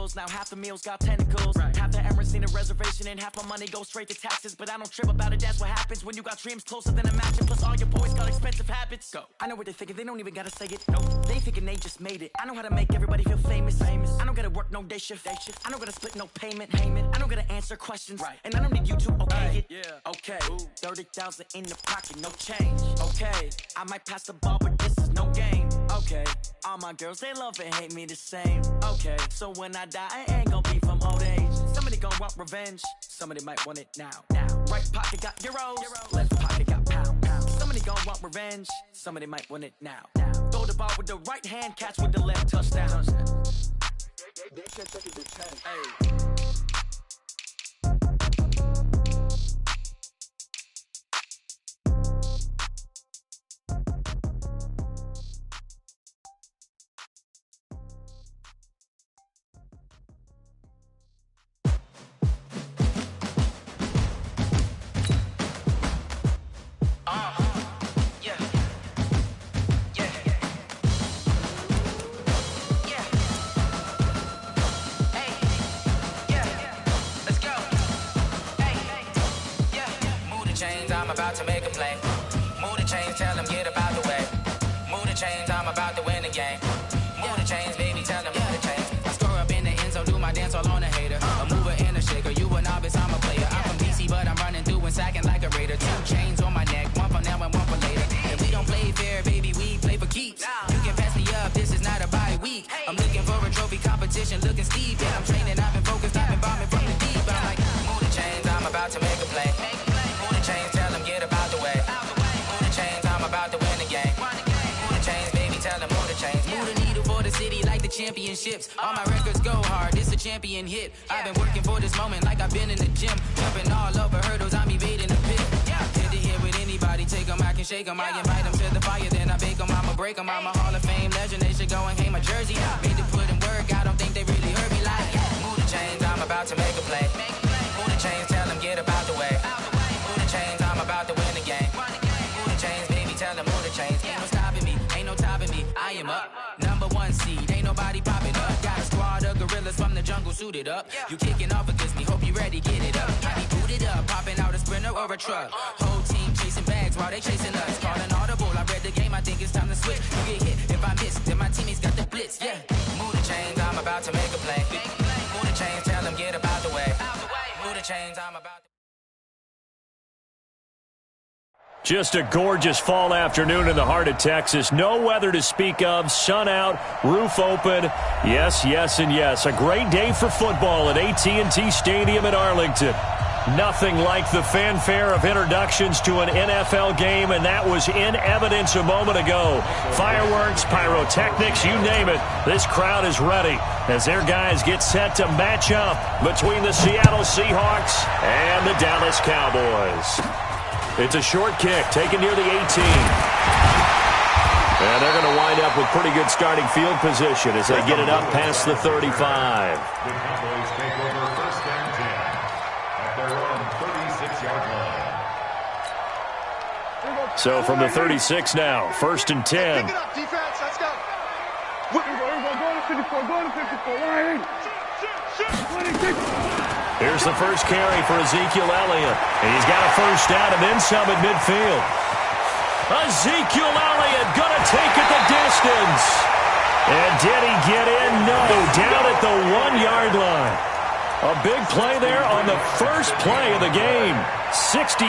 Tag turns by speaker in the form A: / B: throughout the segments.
A: pinnacles. Now half the meals got tentacles. Half the Emirates need a reservation and half my money goes straight to taxes. But I don't trip about it, that's what happens when you got dreams closer than a match. And plus all your boys got expensive habits. Go. I know what they're thinking, they don't even gotta say it. No, they thinking they just made it. I know how to make everybody feel famous. I don't gotta work no day shift. I don't gotta split no payment. I don't gotta answer questions. And I don't need you to okay it. Okay, 30,000 in the pocket, no change. Okay, I might pass the ball, but this is no game. Okay, all my girls, they love and hate me the same. Okay, so when I die, I ain't gonna be from old age. Somebody gonna want revenge, somebody might want it now. Right pocket got euros, left pocket got pounds. Somebody gonna want revenge, somebody might want it now. Throw the ball with the right hand, catch with the left, touchdown. They can't take it to 10. Hey.
B: I'm about to make a play. Move the chains, tell them get about the way. Move the chains, I'm about to win the game. Move the chains, baby, tell them move the chains. I score up in the end zone, do my dance all on a hater. A mover and a shaker, you a novice, I'm a player. I'm from DC, but I'm running through and sacking like a raider. 2 chains on my neck, one for now and one for later. If we don't play fair, baby, we play for keeps. You can pass me up, this is not a bye week. I'm looking for a trophy competition, looking steep. Yeah, I'm training, I've been focused, I've been bombing from the deep. I'm like, move the chains, I'm about to make a play. Move the chains, tell them get about the way. Move the chains, I'm about to win the game. Move the chains, baby, tell them move the chains. Move the needle for the city like the championships. All my records go hard, this a champion hit. I've been working for this moment like I've been in the gym. Jumping all over hurdles, I'm evading the pit. Head to head with anybody, take them, I can shake them. I invite them to the fire, then I bake them, I'ma break them. I'm a Hall of Fame legend, they should go and hang my jersey. Made to put in work, I don't think they really heard me like. Move the chains, I'm about to make a play. Move the chains, tell them get about the way. Move the chains, I'm about to win the game. Move the chains, baby, tell them move the chains. Ain't no stopping me, ain't no topping me. I am up, number 1 seed, ain't nobody popping up. Got a squad of gorillas from the jungle suited up. You kicking off against me, hope you ready, get it up. I be booted up, popping out a sprinter or a truck. Whole team chasing bags while they chasing us. Calling audible, I read the game, I think it's time to switch. You get hit, if I miss, then my teammates got the blitz, yeah. Move the chains, I'm about to make a play. Move the chains, tell them get about the way. Move the chains, I'm about to...
C: Just a gorgeous fall afternoon in the heart of Texas. No weather to speak of. Sun out, roof open. Yes, yes, and yes. A great day for football at AT&T Stadium in Arlington. Nothing like the fanfare of introductions to an NFL game, and that was in evidence a moment ago. Fireworks, pyrotechnics, you name it. This crowd is ready as their guys get set to match up between the Seattle Seahawks and the Dallas Cowboys. It's a short kick taken near the 18. And they're going to wind up with pretty good starting field position as they get it up past the 35.
D: The Cowboys take over first and 10 at their own 36-yard line.
C: So from the 36 now, first and 10.
E: Pick it up, defense. Let's go. Go to 54. Go to 54. Line.
C: Here's the first carry for Ezekiel Elliott. And he's got a first down and then some at midfield. Ezekiel Elliott going to take it the distance. And did he get in? No, down at the 1-yard line. A big play there on the first play of the game. 63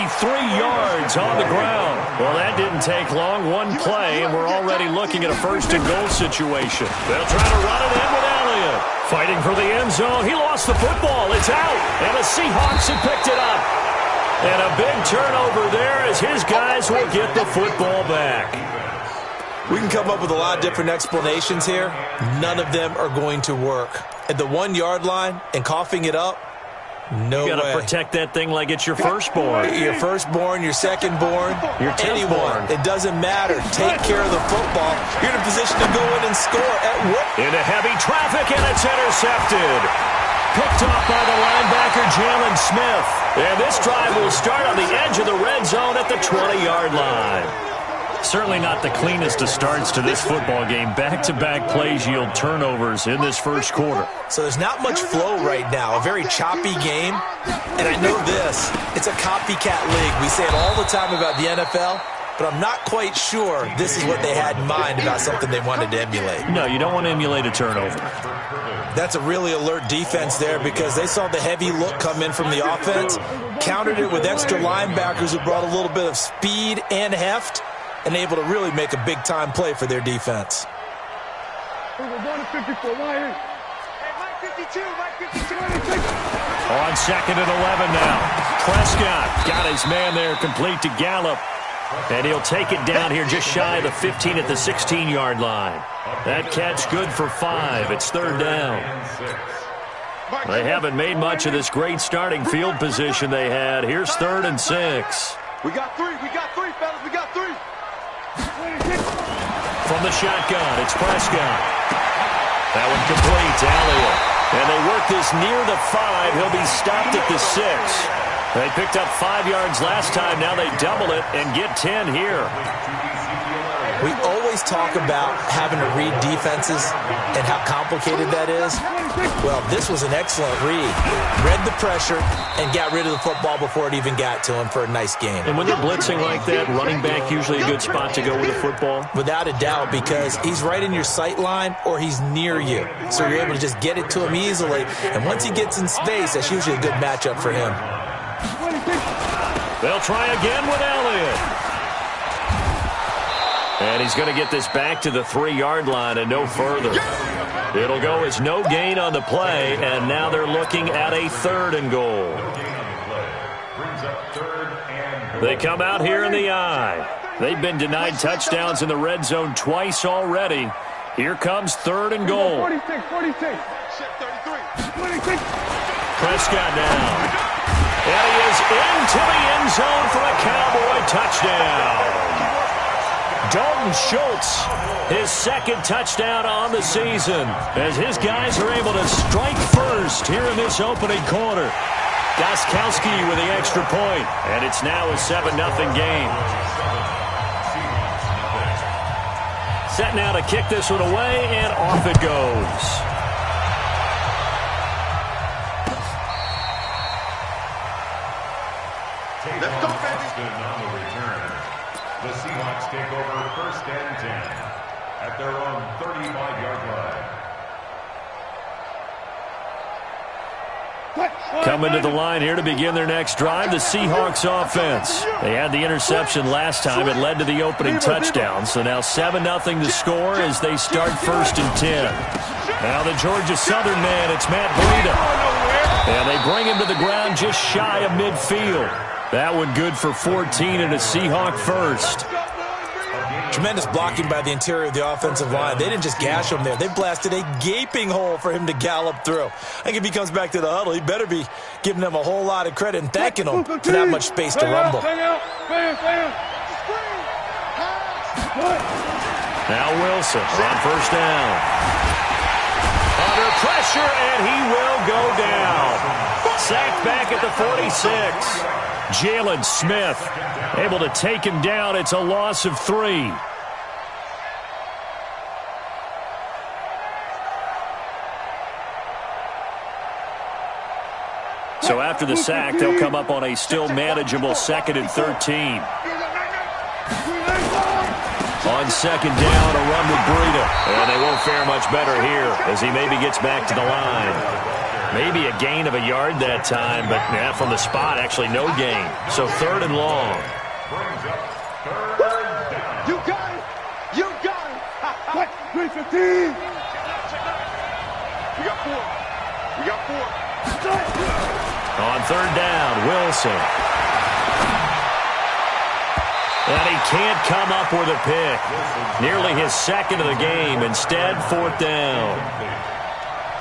C: yards on the ground. Well, that didn't take long. One play, and we're already looking at a first-and-goal situation. They'll try to run it in with Elliott. Fighting for the end zone. He lost the football. It's out. And the Seahawks have picked it up. And a big turnover there as his guys will get the football back.
F: We can come up with a lot of different explanations here. None of them are going to work. At the 1-yard line and coughing it up, no way.
C: You got to protect that thing like it's your firstborn.
F: Your firstborn, your secondborn,
C: your
F: anyone. It doesn't matter. Take care of the football. You're in a position to go in and score at work.
C: Into heavy traffic, and it's intercepted. Picked off by the linebacker, Jalen Smith. And this drive will start on the edge of the red zone at the 20-yard line. Certainly not the cleanest of starts to this football game. Back-to-back plays yield turnovers in this first quarter.
F: So there's not much flow right now. A very choppy game. And I know this. It's a copycat league. We say it all the time about the NFL, but I'm not quite sure this is what they had in mind about something they wanted to emulate.
C: No, you don't want to emulate a turnover.
F: That's a really alert defense there because they saw the heavy look come in from the offense, countered it with extra linebackers who brought a little bit of speed and heft, and able to really make a big-time play for their defense.
E: We're going to 54. Hey, Mike 52, Mike 52.
C: On 2nd and 11 now. Prescott got his man there complete to Gallup. And he'll take it down here just shy of the 15 at the 16-yard line. That catch good for 5. It's 3rd down. They haven't made much of this great starting field position they had. Here's 3rd and 6.
E: We got 3, fellas, we got 3.
C: From the shotgun, it's Prescott. That one complete to Elliott. And they work this near the 5. He'll be stopped at the 6. They picked up 5 yards last time. Now they double it and get 10 here.
F: We always talk about having to read defenses and how complicated that is. Well, this was an excellent read. Read the pressure and got rid of the football before it even got to him for a nice game.
C: And when they're blitzing like that, running back usually a good spot to go with the football?
F: Without a doubt, because he's right in your sight line or he's near you. So you're able to just get it to him easily. And once he gets in space, that's usually a good matchup for him.
C: They'll try again with Elliott. And he's going to get this back to the 3-yard line and no further. It'll go as no gain on the play, and now they're looking at a 3rd and goal. They come out here in the eye. They've been denied touchdowns in the red zone twice already. Here comes 3rd and goal.
E: 46.
C: Prescott now. And he is into the end zone for a Cowboy touchdown. Dalton Schultz, his 2nd touchdown on the season, as his guys are able to strike first here in this opening quarter. Gostkowski with the extra point, and it's now a 7-0 game. Set now to kick this one away, and off it goes.
D: Let's go, baby. On the return, the Seahawks take over 1st and 10 at their own 35-yard line.
C: Coming to the line here to begin their next drive, the Seahawks offense. They had the interception last time. It led to the opening touchdown. So now 7-0 to score as they start 1st and 10. Now the Georgia Southern man, it's Matt Breida. And they bring him to the ground just shy of midfield. That one good for 14 and a Seahawk first.
F: Tremendous blocking by the interior of the offensive line. They didn't just gash him there. They blasted a gaping hole for him to gallop through. I think if he comes back to the huddle, he better be giving them a whole lot of credit and thanking them for that much space to rumble.
C: Now Wilson on 1st down. Under pressure, and he will go down. Sacked back at the 46. Jalen Smith able to take him down. It's a loss of 3. So after the sack, they'll come up on a still manageable 2nd and 13. On 2nd down, a run with Breida. And they won't fare much better here as he maybe gets back to the line. Maybe a gain of a yard that time, but from the spot, actually no gain. So 3rd and long.
E: You got it. You got it. What? 315. We got 4. We got 4.
C: On 3rd down, Wilson. And he can't come up with a pick. Nearly his 2nd of the game. Instead, 4th down.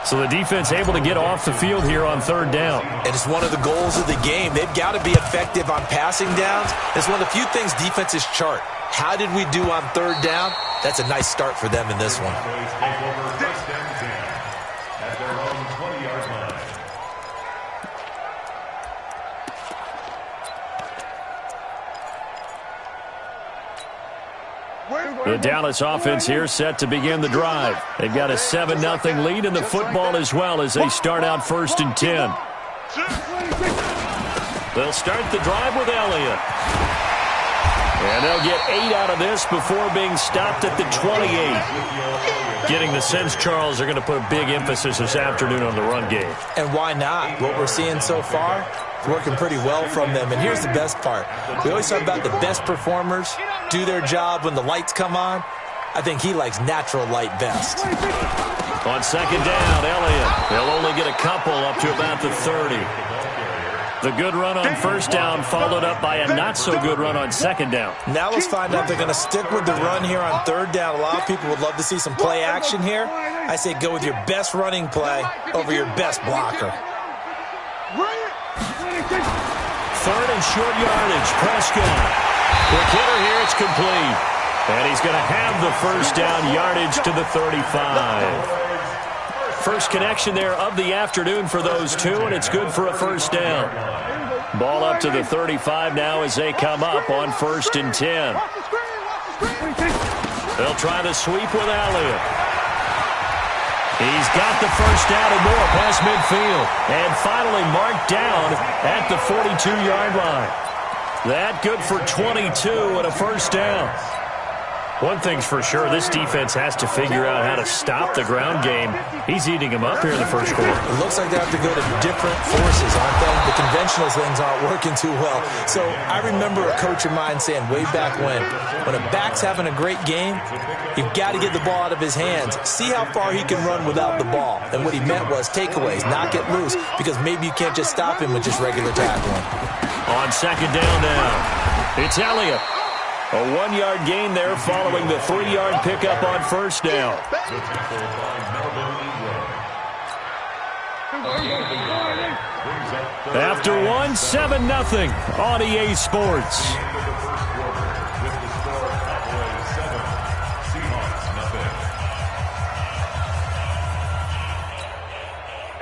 C: So the defense able to get off the field here on 3rd down.
F: And it's one of the goals of the game. They've got to be effective on passing downs. It's one of the few things defenses chart. How did we do on 3rd down? That's a nice start for them in this one.
D: Take over 1st and 10 at their own 20-yard line.
C: The Dallas offense here set to begin the drive. They've got a 7-0 lead in the football as well as they start out 1st and 10. They'll start the drive with Elliott. And they'll get 8 out of this before being stopped at the 28. Getting the sense, Charles, they're going to put a big emphasis this afternoon on the run game.
F: And why not? What we're seeing so far is working pretty well from them. And here's the best part. We always talk about the best performers do their job when the lights come on. I think he likes natural light best.
C: On 2nd down, Elliott. They'll only get a couple up to about the 30. The good run on 1st down followed up by a not-so-good run on 2nd down.
F: Now let's find out if they're going to stick with the run here on 3rd down. A lot of people would love to see some play action here. I say go with your best running play over your best blocker.
C: 3rd and short yardage. Prescott. Quick hitter here. It's complete. And he's going to have the 1st down yardage to the 35. First connection there of the afternoon for those two, and it's good for a 1st down. Ball up to the 35 now as they come up on 1st and 10. They'll try the sweep with Elliott. He's got the 1st down and more past midfield. And finally marked down at the 42-yard line. That good for 22 and a 1st down. One thing's for sure, this defense has to figure out how to stop the ground game. He's eating them up here in the 1st quarter.
F: It looks like they have to go to different forces, aren't they? The conventional things aren't working too well. So I remember a coach of mine saying way back when a back's having a great game, you've got to get the ball out of his hands. See how far he can run without the ball. And what he meant was takeaways, knock it loose, because maybe you can't just stop him with just regular tackling.
C: On 2nd down now, it's Elliott. A 1-yard gain there following the 3-yard pickup on 1st down. After 7-0 on EA Sports.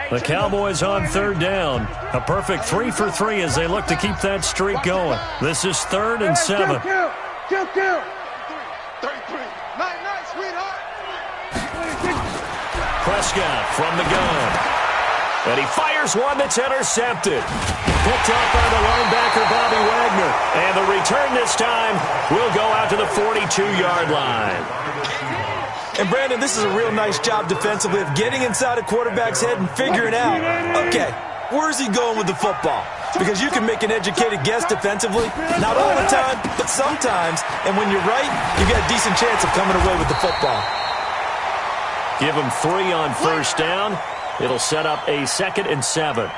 C: The Cowboys on 3rd down. A perfect 3 for 3 as they look to keep that streak going. This is 3rd and 7.
E: Count. 33. Nice, sweetheart.
C: Prescott from the gun. And he fires one that's intercepted. Picked up by the linebacker, Bobby Wagner. And the return this time will go out to the 42-yard line.
F: And, Brandon, this is a real nice job defensively of getting inside a quarterback's head and figuring out, okay, where's he going with the football? Because you can make an educated guess defensively, not all the time, but sometimes. And when you're right, you got a decent chance of coming away with the football.
C: Give him 3 on 1st down. It'll set up a 2nd and 7.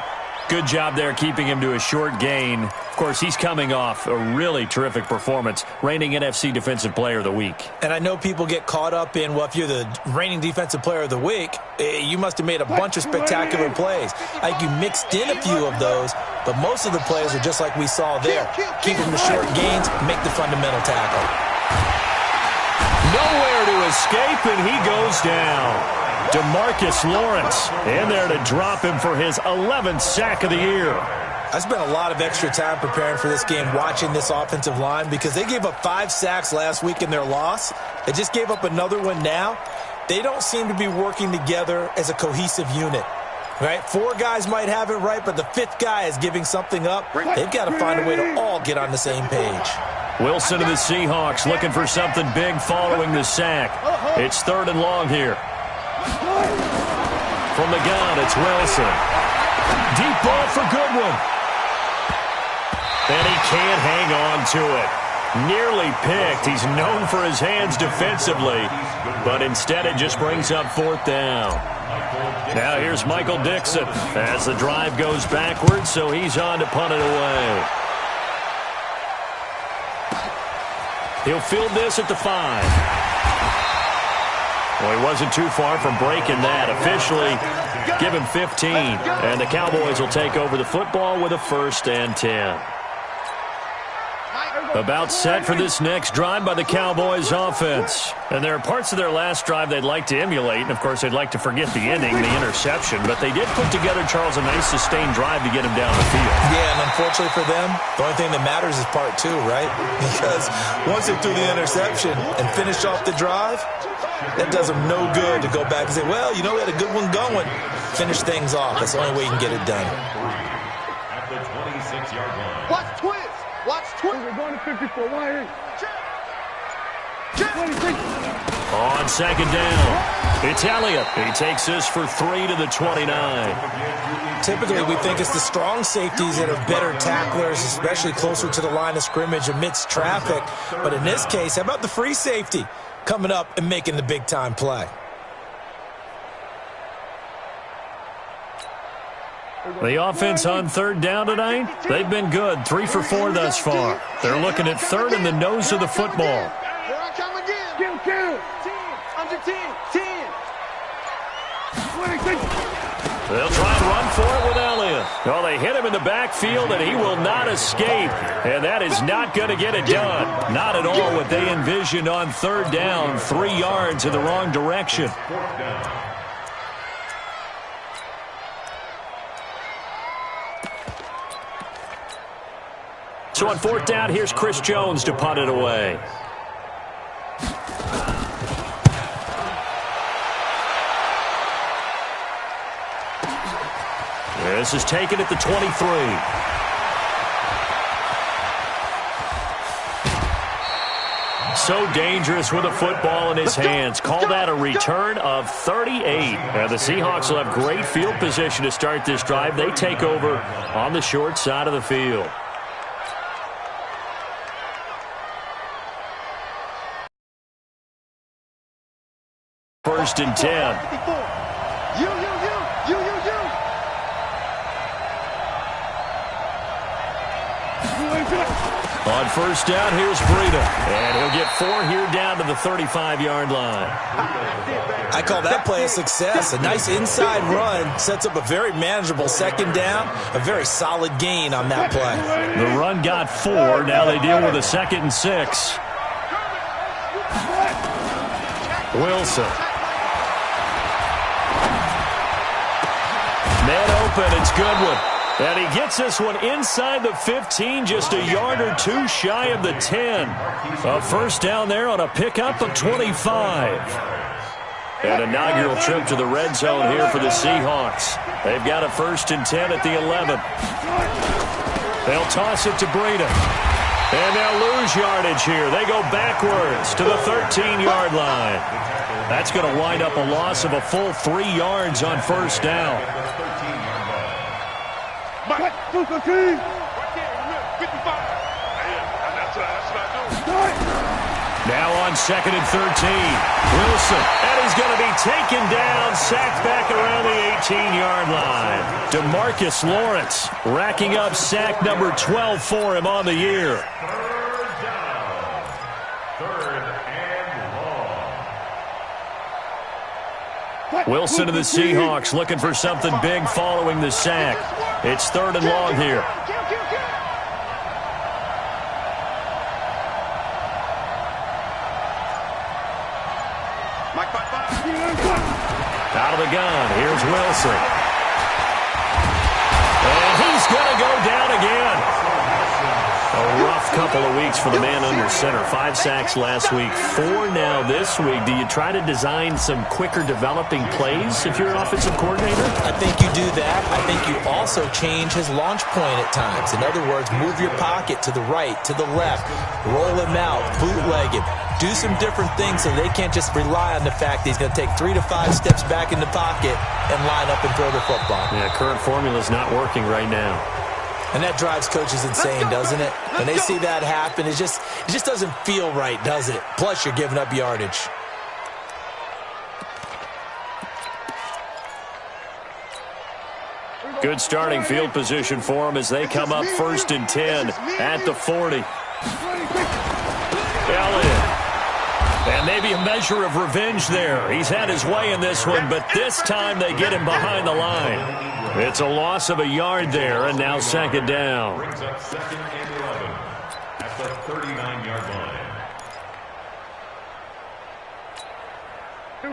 C: Good job there keeping him to a short gain. Of course, he's coming off a really terrific performance, reigning NFC Defensive Player of the Week.
F: And I know people get caught up in, well, if you're the reigning Defensive Player of the Week, you must have made a bunch of spectacular plays. Like you mixed in a few of those, but most of the plays are just like we saw there. Keep them to short gains, make the fundamental tackle.
C: Nowhere to escape, and he goes down. DeMarcus Lawrence in there to drop him for his 11th sack of the year.
F: I spent a lot of extra time preparing for this game watching this offensive line because they gave up 5 sacks last week in their loss. They just gave up another one now. They don't seem to be working together as a cohesive unit. Right? 4 guys might have it right, but the 5th guy is giving something up. They've got to find a way to all get on the same page.
C: Wilson of the Seahawks looking for something big following the sack. It's 3rd and long here. From the gun, it's Wilson. Deep ball for Goodwin. And he can't hang on to it. Nearly picked. He's known for his hands defensively, but instead it just brings up 4th down. Now here's Michael Dixon as the drive goes backwards, so he's on to punt it away. He'll field this at the 5. Well, he wasn't too far from breaking that. Officially, give him 15. And the Cowboys will take over the football with a 1st and 10. About set for this next drive by the Cowboys offense. And there are parts of their last drive they'd like to emulate. And, of course, they'd like to forget the inning, the interception. But they did put together, Charles, a nice sustained drive to get him down the field.
F: Yeah, and unfortunately for them, the only thing that matters is part two, right? Because once they threw the interception and finished off the drive, that does them no good to go back and say, well, you know, we had a good one going. Finish things off. That's the only way you can get it done.
D: At the 26-yard line.
E: Watch twins. Watch twins. We're going to 54. Why?
C: On second down, it's Elliott. He takes this for 3 to the 29.
F: Typically, we think it's the strong safeties that are better tacklers, especially closer to the line of scrimmage amidst traffic. But in this case, how about the free safety coming up and making the big-time play?
C: The offense on third down tonight, they've been good. 3 for 4 thus far. They're looking at third in the nose of the football.
E: Here I come again. Kill. 10. Under 10. 10.
C: They'll try and run for it with Elliott. Well, they hit him in the backfield, and he will not escape. And that is not going to get it done. Not at all what they envisioned on third down. 3 yards in the wrong direction. So on fourth down, here's Chris Jones to punt it away. This is taken at the 23. So dangerous with a football in his hands. Call that a return of 38. And the Seahawks will have great field position to start this drive. They take over on the short side of the field. First and 10. On first down, here's Breida. And he'll get 4 here down to the 35-yard line.
F: I call that play a success. A nice inside run sets up a very manageable second down. A very solid gain on that play.
C: The run got 4. Now they deal with a 2nd and 6. Wilson. Man open, it's Goodwin. And he gets this one inside the 15, just a yard or 2 shy of the 10. A first down there on a pickup of 25. An inaugural trip to the red zone here for the Seahawks. They've got a first and 10 at the 11. They'll toss it to Breida. And they'll lose yardage here. They go backwards to the 13-yard line. That's going to wind up a loss of a full 3 yards on first down. Now on second and 13. Wilson. And he's going to be taken down, sacked back around the 18-yard line. DeMarcus Lawrence racking up sack number 12 for him on the year. Wilson and the Seahawks looking for something big following the sack. It's 3rd and long here. Out of the gun, here's Wilson. And he's going to go down again. A rough couple of weeks for the man under center. 5 sacks last week, 4 now this week. Do you try to design some quicker developing plays if you're an offensive coordinator?
F: I think you do that. I think you also change his launch point at times. In other words, move your pocket to the right, to the left, roll him out, bootleg him. Do some different things so they can't just rely on the fact that he's going to take 3 to 5 steps back in the pocket and line up and throw the football.
C: Yeah, current formula is not working right now.
F: And that drives coaches insane, doesn't it? When they see that happen, it just doesn't feel right, does it? Plus, you're giving up yardage.
C: Good starting field position for them as they come up 1st and 10 at the 40. Elliott. And maybe a measure of revenge there. He's had his way in this one, but this time they get him behind the line. It's a loss of a yard there, and now 2nd down.
D: at the 39-yard line.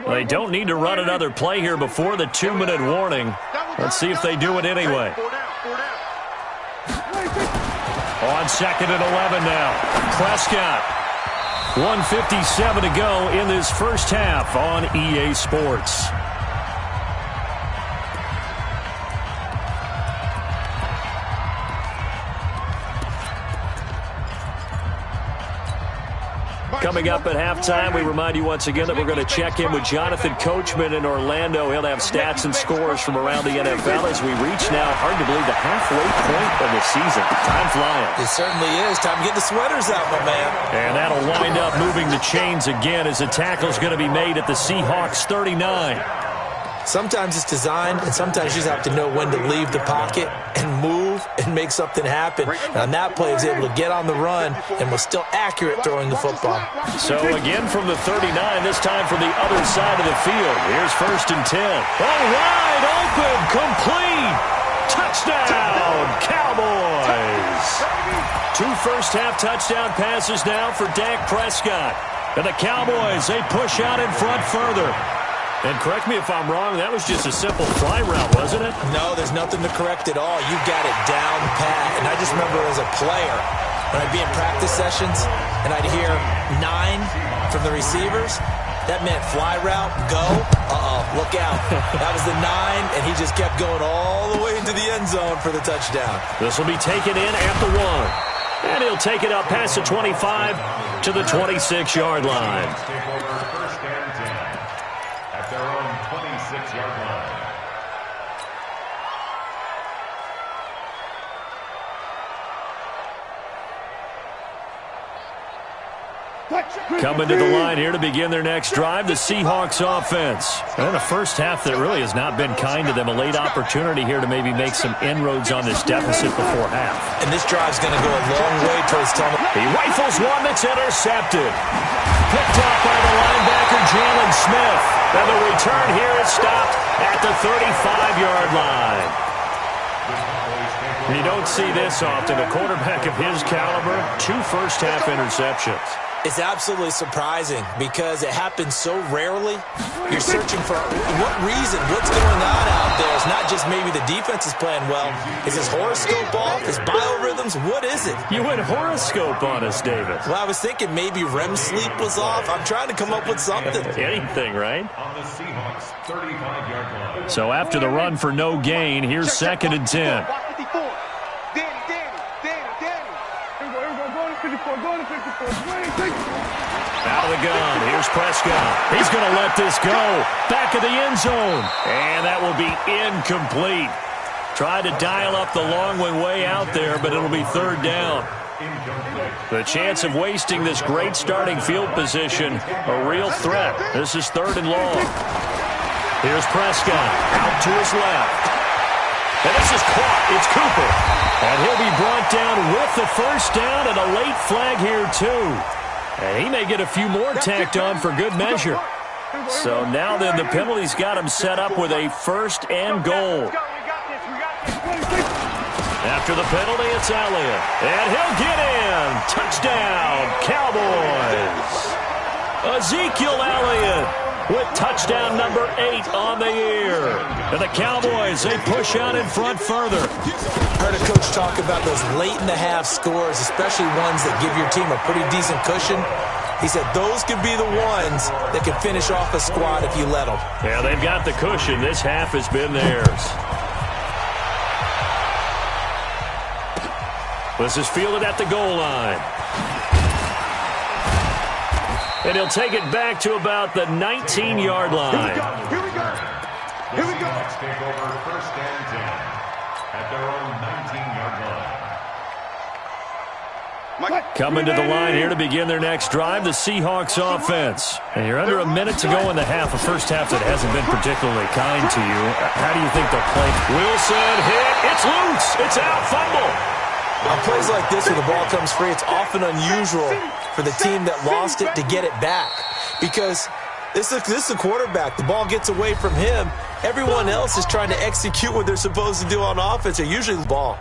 C: They don't need to run another play here before the 2-minute warning. Let's see if they do it anyway. On 2nd and 11 now. Prescott. 1:57 to go in this first half on EA Sports. Coming up at halftime, we remind you once again that we're going to check in with Jonathan Coachman in Orlando. He'll have stats and scores from around the NFL as we reach now, hard to believe, the halfway point of the season. Time flying.
F: It certainly is. Time to get the sweaters out, my man.
C: And that'll wind up moving the chains again as the tackle's going to be made at the Seahawks 39.
F: Sometimes it's designed, and sometimes you just have to know when to leave the pocket and move and make something happen. And on that play, he was able to get on the run and was still accurate throwing the football.
C: So again from the 39, this time from the other side of the field. Here's 1st and 10. All right, open, complete. Touchdown, Cowboys. 2 first-half touchdown passes now for Dak Prescott. And the Cowboys, they push out in front further. And correct me if I'm wrong, that was just a simple fly route, wasn't it?
F: No, there's nothing to correct at all. You got it down pat. And I just remember as a player, when I'd be in practice sessions and I'd hear 9 from the receivers, that meant fly route, go, look out. That was the 9, and he just kept going all the way into the end zone for the touchdown.
C: This will be taken in at the 1. And he'll take it up past the 25 to the 26-yard line.
D: Their own 26-yard line.
C: Coming to the line here to begin their next drive, the Seahawks offense. And a first half that really has not been kind to them. A late opportunity here to maybe make some inroads on this deficit before half.
F: And this drive's going to go a long way towards telling.
C: He rifles one that's intercepted. Picked up by the linebacker, Jalen Smith. And the return here is stopped at the 35-yard line. You don't see this often. A quarterback of his caliber, 2 first-half interceptions.
F: It's absolutely surprising because it happens so rarely. You're searching for what reason, what's going on out there. It's not just maybe the defense is playing well. Is his horoscope off? His biorhythms? What is it?
C: You went horoscope on us, David.
F: Well, I was thinking maybe REM sleep was off. I'm trying to come up with something.
C: Anything, right?
D: On the Seahawks 35-yard line.
C: So after the run for no gain, here's 2nd and 10. Out of the gun. Here's Prescott. He's going to let this go. Back of the end zone. And that will be incomplete. Tried to dial up the long one way out there, but it'll be 3rd down. The chance of wasting this great starting field position, a real threat. This is 3rd and long. Here's Prescott out to his left. And this is caught. It's Cooper. And he'll be brought down with the 1st down and a late flag here, too. And he may get a few more tacked on for good measure. So now then the penalty's got him set up with a 1st and goal. After the penalty, it's Elliott. And he'll get in. Touchdown, Cowboys. Ezekiel Elliott with touchdown number 8 on the year. And the Cowboys, they push out in front further.
F: Heard a coach talk about those late-in-the-half scores, especially ones that give your team a pretty decent cushion. He said those could be the ones that can finish off a squad if you let them.
C: Yeah, they've got the cushion. This half has been theirs. This is fielded at the goal line. And he'll take it back to about the 19-yard line.
D: Here we go. Here we go. Let's take over 1st and 10 at their own 19-yard line.
C: Coming to the line here to begin their next drive, the Seahawks offense. And you're under a minute to go in the half, a first half that hasn't been particularly kind to you. How do you think they'll play? Wilson hit. It's loose. It's out. Fumble.
F: On plays like this where the ball comes free, it's often unusual for the team that lost it to get it back. Because this is the quarterback. The ball gets away from him. Everyone else is trying to execute what they're supposed to do on offense. They're usually the ball.